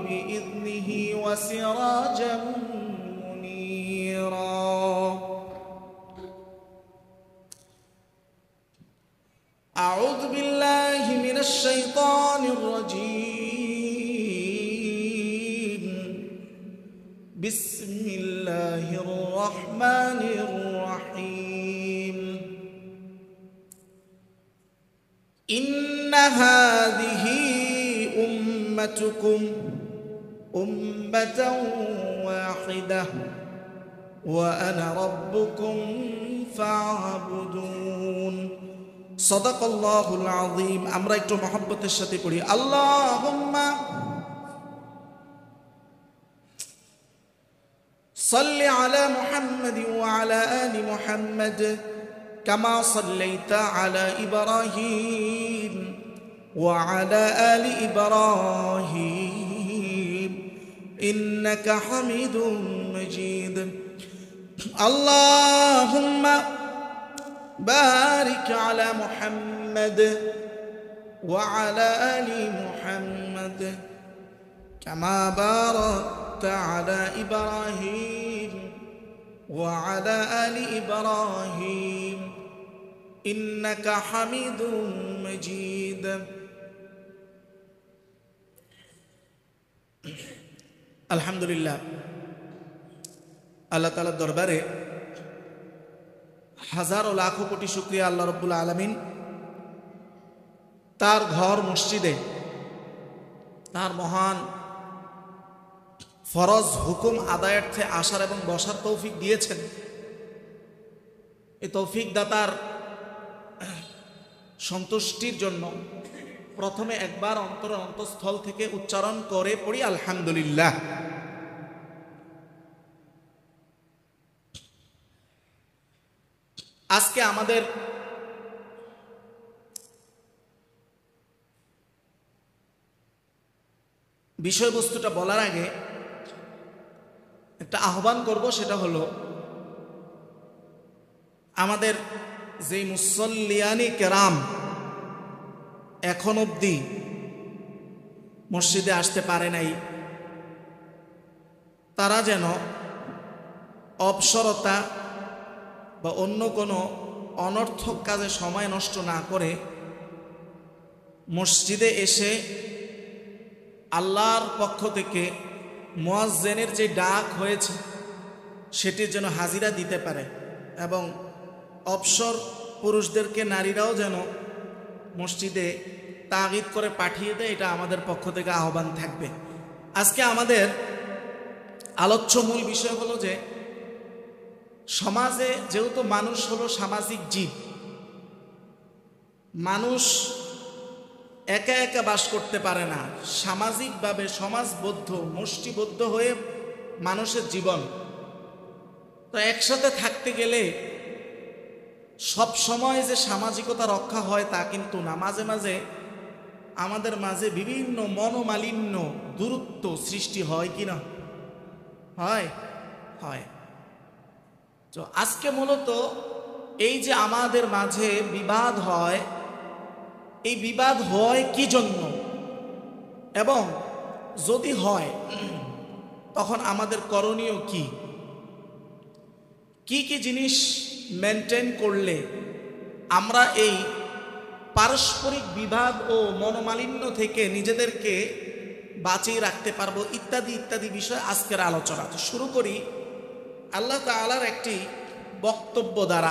بإذنه وسراجا منيرا. أعوذ بالله من الشيطان الرجيم. بسم الله الرحمن الرحيم. إن هذه أمتكم أمة واحدة وأنا ربكم فاعبدون. صدق الله العظيم. আমরা একটু মহব্বতের সাথে পড়ি আল্লাহুম্মা সাল্লি আলা মুহাম্মাদ ওয়া আলা আলি মুহাম্মাদ কামা সাল্লাইতা আলা ইব্রাহিম ওয়া আলা আলি ইব্রাহিম ইন্নাকা হামিদুম মাজিদ. আল্লাহুম্মা بارك على محمد وعلى آل محمد كما باركت على إبراهيم وعلى آل إبراهيم إنك حميد مجيد. الحمد لله. আল্লাহ তাআলার দরবারে হাজারো লাখো কোটি শুকরিয়া আল্লাহ রাব্বুল আলামিন তার ঘর মসজিদে তার মহান ফরজ হুকুম আদায়ার্থে আসার এবং বসার তৌফিক দিয়েছেন। এই তৌফিক দাতার সন্তুষ্টির জন্য প্রথমে একবার অন্তঃস্থল থেকে উচ্চারণ করে পড়ি আলহামদুলিল্লাহ। আজকে আমাদের বিষয়বস্তুটা বলার আগে একটা আহ্বান করব, সেটা হলো আমাদের যে মুসল্লিয়ানি কেরাম এখন অবধি মসজিদে আসতে পারে নাই, তারা যেন অবসরতা বা অন্য কোনো অনর্থক কাজে সময় নষ্ট না করে মসজিদে এসে আল্লাহর পক্ষ থেকে মুয়াজ্জিনের যে ডাক হয়েছে সেটির যেন হাজিরা দিতে পারে এবং অবসর পুরুষদেরকে নারীরাও যেন মসজিদে তাগিদ করে পাঠিয়ে দেয়, এটা আমাদের পক্ষ থেকে আহ্বান থাকবে। আজকে আমাদের আলোচ্য মূল বিষয় হলো যে সমাজে যেহেতু মানুষ হলো সামাজিক জীব, মানুষ একা একা বাস করতে পারে না, সামাজিকভাবে সমাজবদ্ধ মুষ্টিবদ্ধ হয়ে মানুষের জীবন। তো একসাথে থাকতে গেলে সব সময় যে সামাজিকতা রক্ষা হয় তা কিন্তু না, মাঝে মাঝে আমাদের মাঝে বিভিন্ন মনোমালিন্য দূরত্ব সৃষ্টি হয় কি না? হয় হয়। তো আজকে মূলত এই যে আমাদের মাঝে বিবাদ হয়, এই বিবাদ হয় কি জন্য, এবং যদি হয় তখন আমাদের করণীয় কি কি কি জিনিস মেনটেন করলে আমরা এই পারস্পরিক বিবাদ ও মনোমালিন্য থেকে নিজেদেরকে বাঁচিয়ে রাখতে পারবো, ইত্যাদি ইত্যাদি বিষয় আজকের আলোচনা। শুরু করি আল্লাহ তাআলার একটি বক্তব্য দ্বারা।